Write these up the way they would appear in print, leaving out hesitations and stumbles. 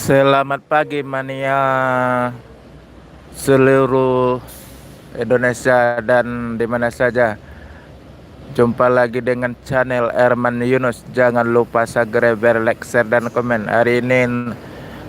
Selamat pagi mania seluruh Indonesia dan di mana saja. Jumpa lagi dengan channel Erman Yunus. Jangan lupa subscribe, like, share, dan komen. Hari ini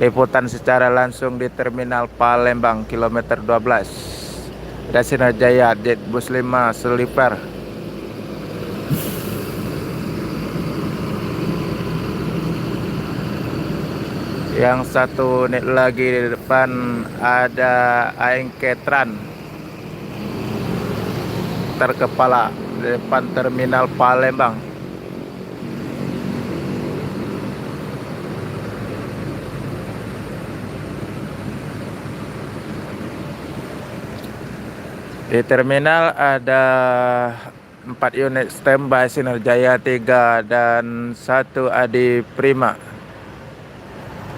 liputan secara langsung di Terminal Palembang kilometer 12 Dasina Jaya Jet Bus 5 Sleeper. Yang satu unit lagi di depan ada Aing Ketran terkepala di depan Terminal Palembang. Di terminal ada 4 unit standby Sinar Jaya 3 dan 1 Adi Prima.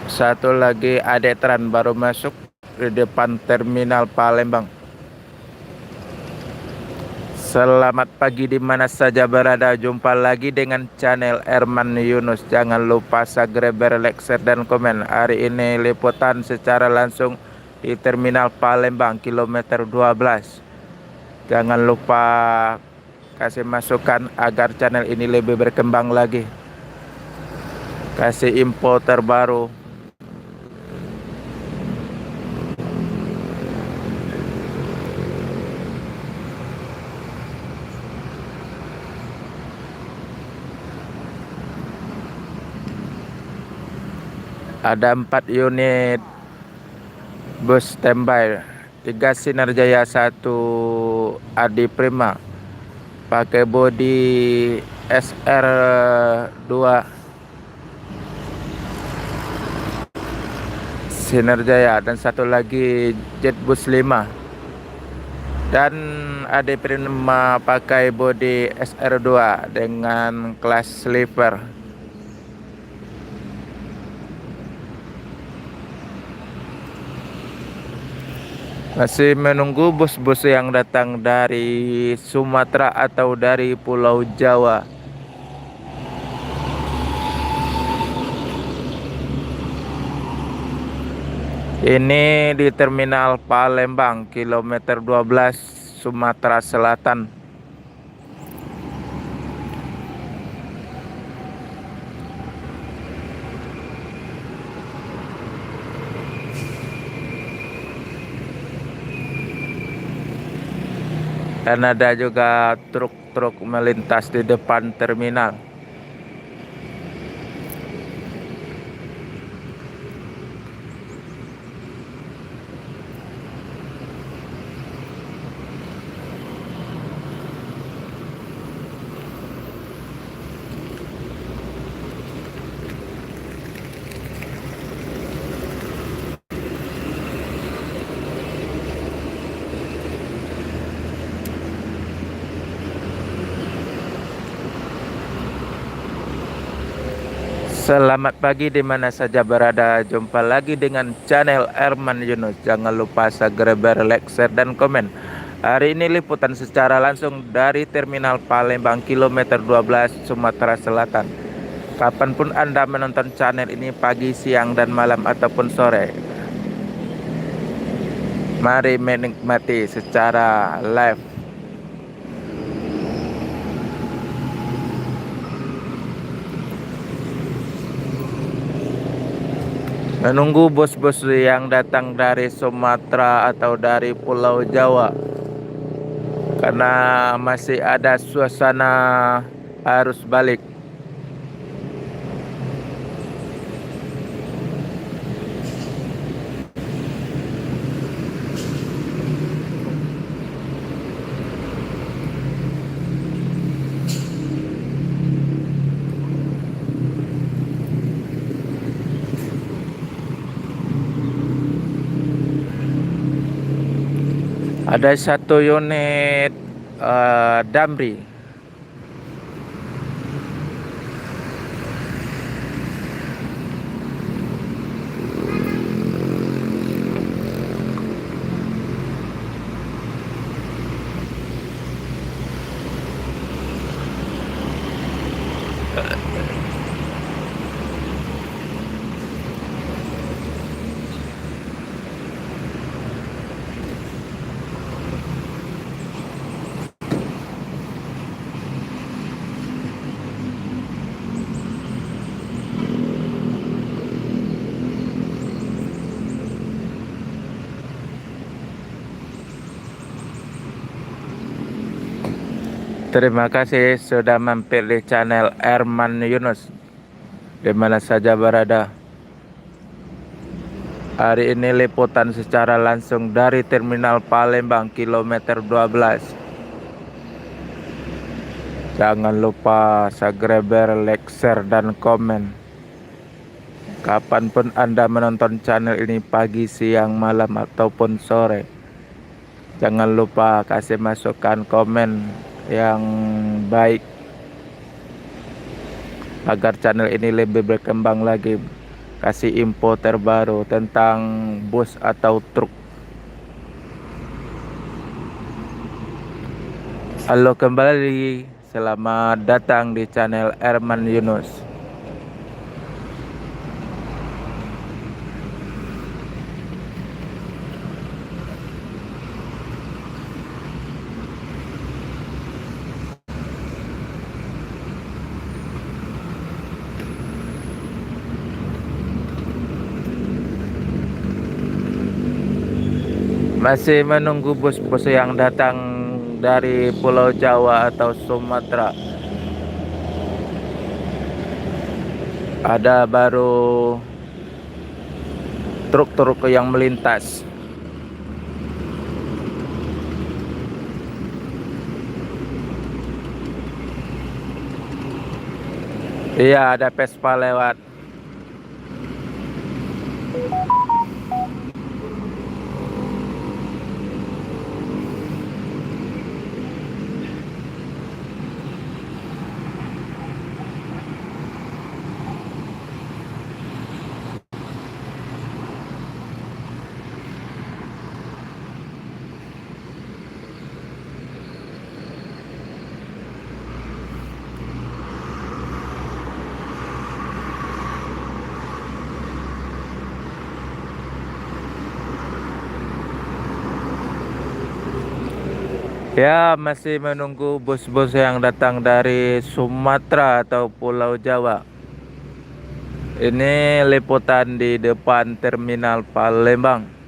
Satu lagi Adetran baru masuk di depan Terminal Palembang. Selamat pagi di mana saja berada. Jumpa lagi dengan channel Erman Yunus. Jangan lupa subscribe, like, share, dan komen. Hari ini liputan secara langsung di Terminal Palembang kilometer 12. Jangan lupa kasih masukan agar channel ini lebih berkembang lagi. Kasih info terbaru. Ada 4 unit bus standby, 3 Sinar Jaya, 1 Adi Prima, pakai bodi SR2 Sinar Jaya, dan satu lagi Jet Bus 5 dan Adi Prima pakai bodi SR2 dengan kelas sleeper. Masih menunggu bus-bus yang datang dari Sumatera atau dari Pulau Jawa. Ini di Terminal Palembang kilometer 12 Sumatera Selatan. Dan ada juga truk-truk melintas di depan terminal. Selamat pagi di mana saja berada. Jumpa lagi dengan channel Erman Yunus. Jangan lupa subscribe, like, share, dan komen. Hari ini liputan secara langsung dari Terminal Palembang kilometer 12 Sumatera Selatan. Kapanpun Anda menonton channel ini, pagi, siang, dan malam ataupun sore, mari menikmati secara live. Menunggu bos-bos yang datang dari Sumatera atau dari Pulau Jawa, karena masih ada suasana arus balik. Ada satu unit Damri. Terima kasih sudah mampir di channel Erman Yunus, di mana saja berada. Hari ini liputan secara langsung dari Terminal Palembang kilometer 12. Jangan lupa subscribe, like, share, dan komen. Kapanpun Anda menonton channel ini, pagi, siang, malam, ataupun sore, jangan lupa kasih masukan komen yang baik agar channel ini lebih berkembang lagi. Kasih info terbaru tentang bus atau truk. Halo kembali, selamat datang di channel Erman Yunus. Masih menunggu bus-bus yang datang dari Pulau Jawa atau Sumatera. Ada baru truk-truk yang melintas. Iya, ada Vespa lewat. Ya, masih menunggu bus-bus yang datang dari Sumatera atau Pulau Jawa. Ini liputan di depan Terminal Palembang.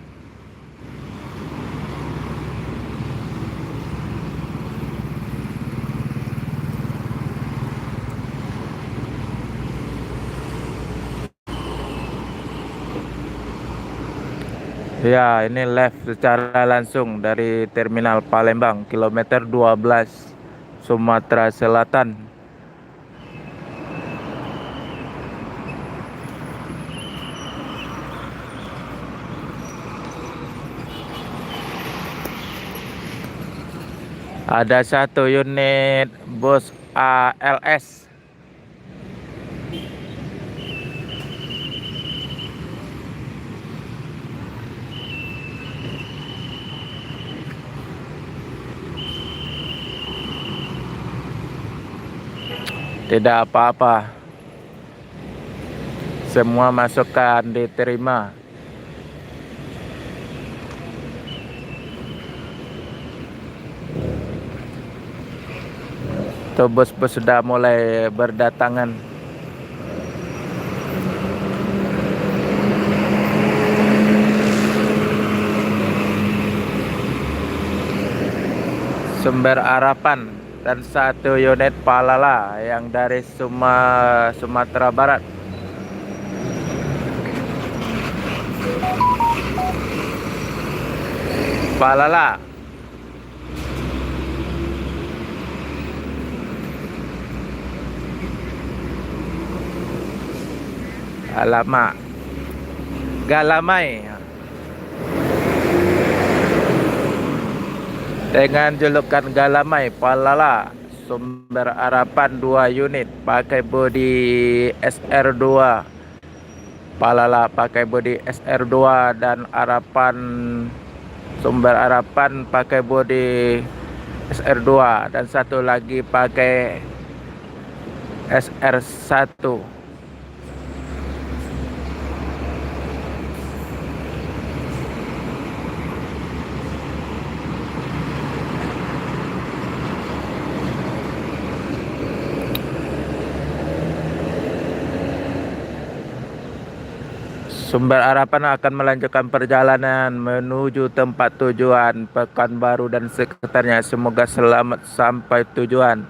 Ya, ini live secara langsung dari Terminal Palembang, kilometer 12, Sumatera Selatan. Ada satu unit bus ALS. Tidak apa-apa, semua masukan diterima. Tuh bus-bus sudah mulai berdatangan. Sumber Harapan dan satu unit Palala yang dari Sumatera Barat. Palala. Alamak. Galamai. Dengan julukan Galamai, Palala, Sumber Harapan 2 unit pakai bodi SR2. Palala pakai bodi SR2 dan Harapan, Sumber Harapan pakai bodi SR2 dan satu lagi pakai SR1. Sumber Harapan akan melanjutkan perjalanan menuju tempat tujuan Pekanbaru dan sekitarnya. Semoga selamat sampai tujuan.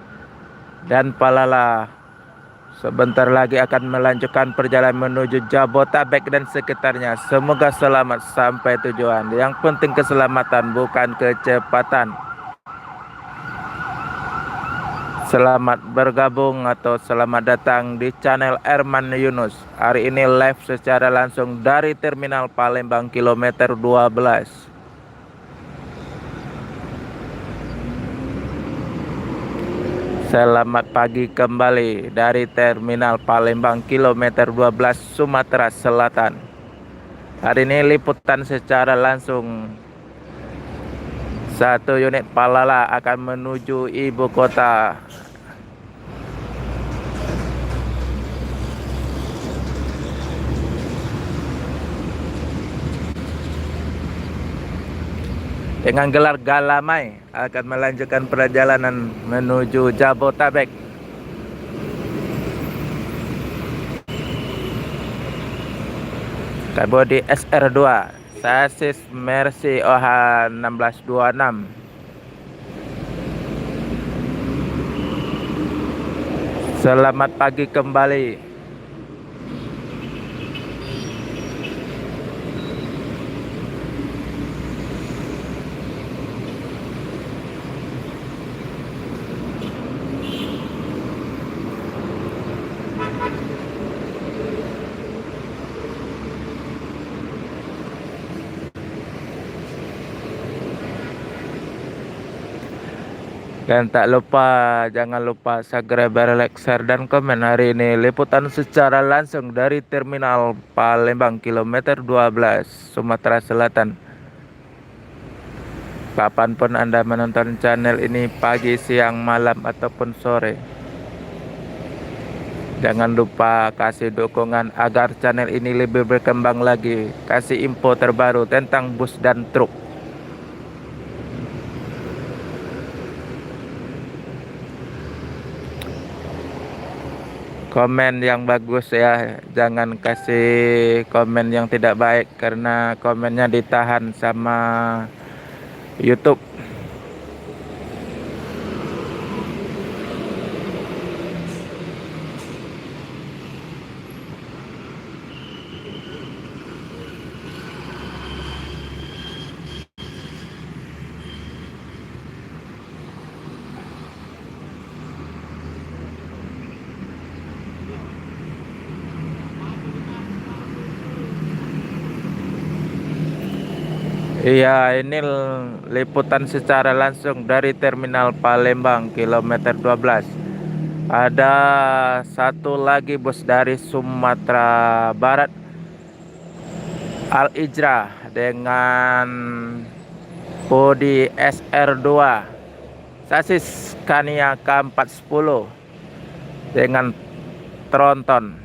Dan Palala sebentar lagi akan melanjutkan perjalanan menuju Jabotabek dan sekitarnya. Semoga selamat sampai tujuan. Yang penting keselamatan, bukan kecepatan. Selamat bergabung atau selamat datang di channel Erman Yunus. Hari ini live secara langsung dari Terminal Palembang kilometer 12. Selamat pagi kembali dari Terminal Palembang kilometer 12 Sumatera Selatan. Hari ini liputan secara langsung. Satu unit Palala akan menuju ibu kota. Dengan gelar Galamai akan melanjutkan perjalanan menuju Jabotabek. Bodi SR2, sasis Mercy OH 1626. Selamat pagi kembali. Dan tak lupa, jangan lupa subscribe, like, share, dan komen. Hari ini liputan secara langsung dari Terminal Palembang kilometer 12 Sumatera Selatan. Kapanpun Anda menonton channel ini, pagi, siang, malam, ataupun sore, jangan lupa kasih dukungan agar channel ini lebih berkembang lagi. Kasih info terbaru tentang bus dan truk. Komen yang bagus ya, jangan kasih komen yang tidak baik karena komennya ditahan sama YouTube. Iya, ini liputan secara langsung dari Terminal Palembang kilometer 12. Ada satu lagi bus dari Sumatera Barat, Al Ijrah, dengan bodi SR2, sasis Scania K410 dengan tronton.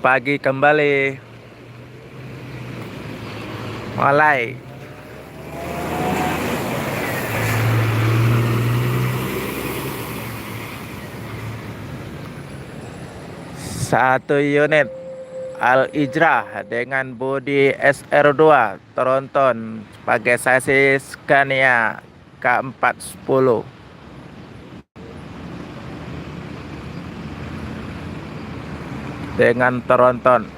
Pagi kembali. Mulai. Satu unit Al Ijrah dengan bodi SR2 tronton pakai sasis Scania K410 dengan tronton.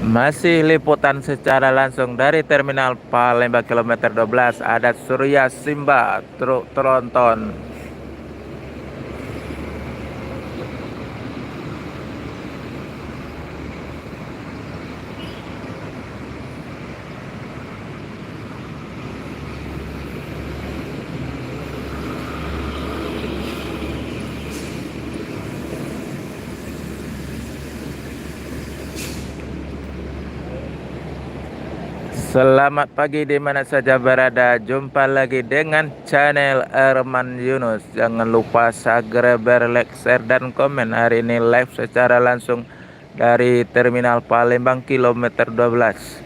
Masih liputan secara langsung dari Terminal Palembang kilometer 12. Ada Surya Simba truk tronton. Selamat pagi di mana saja berada. Jumpa lagi dengan channel Arman Yunus. Jangan lupa subscribe, like, share, dan komen. Hari ini live secara langsung dari Terminal Palembang kilometer 12.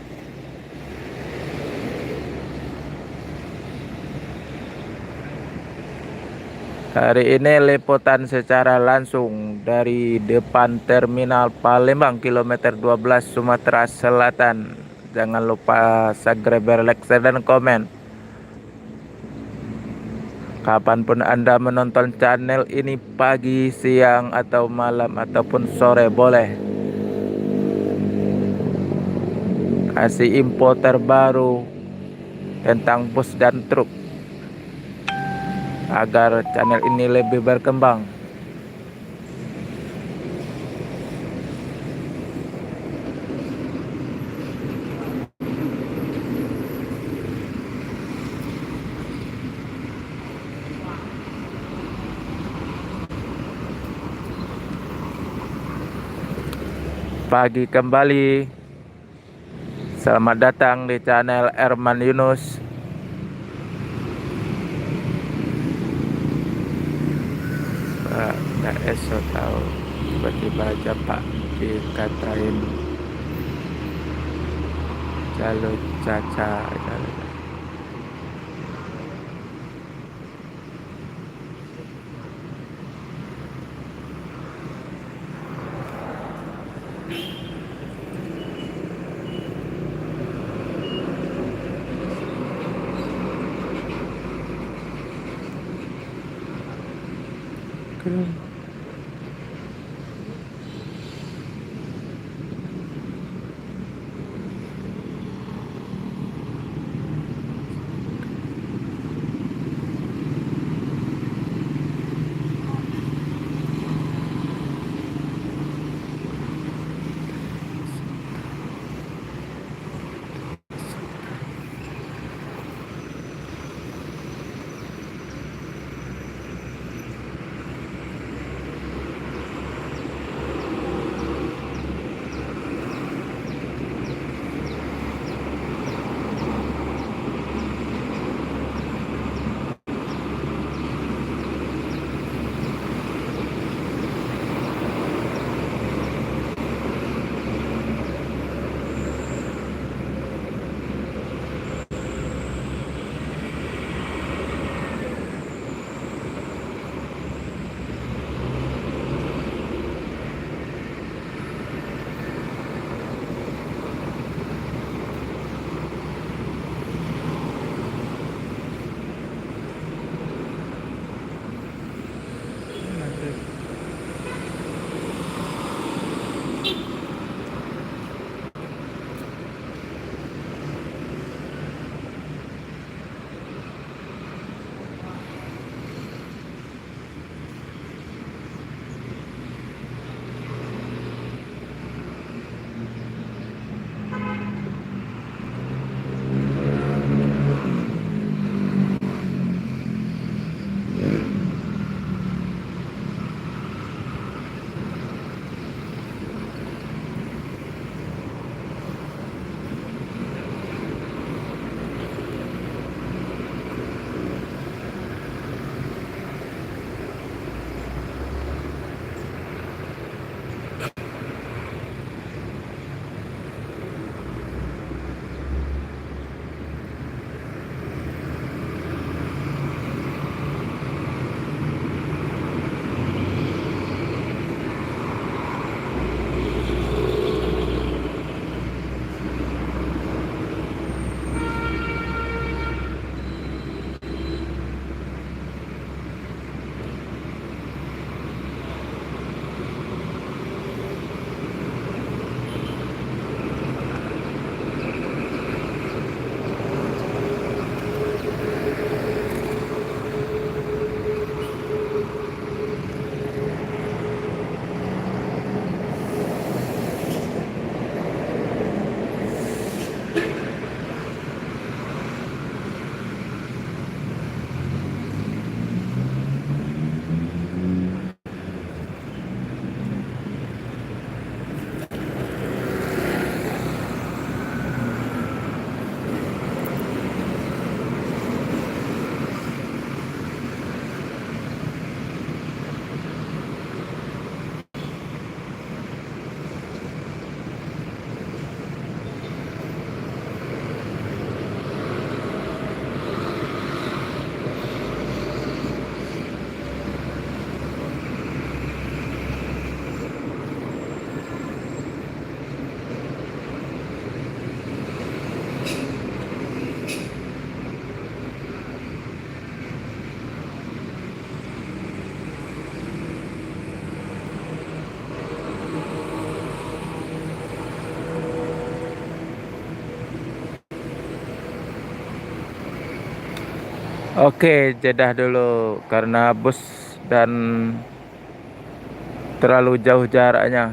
Hari ini liputan secara langsung dari depan Terminal Palembang kilometer 12 Sumatera Selatan. Jangan lupa subscribe, like, share, dan komen. Kapanpun Anda menonton channel ini, pagi, siang, atau malam, ataupun sore boleh. Kasih info terbaru tentang bus dan truk agar channel ini lebih berkembang. Pagi kembali. Selamat datang di channel Arman Yunus. Nggak esok tahu tiba-tiba aja Pak dikatain jalur caca jalur. Oke, jedah dulu karena bus dan terlalu jauh jaraknya.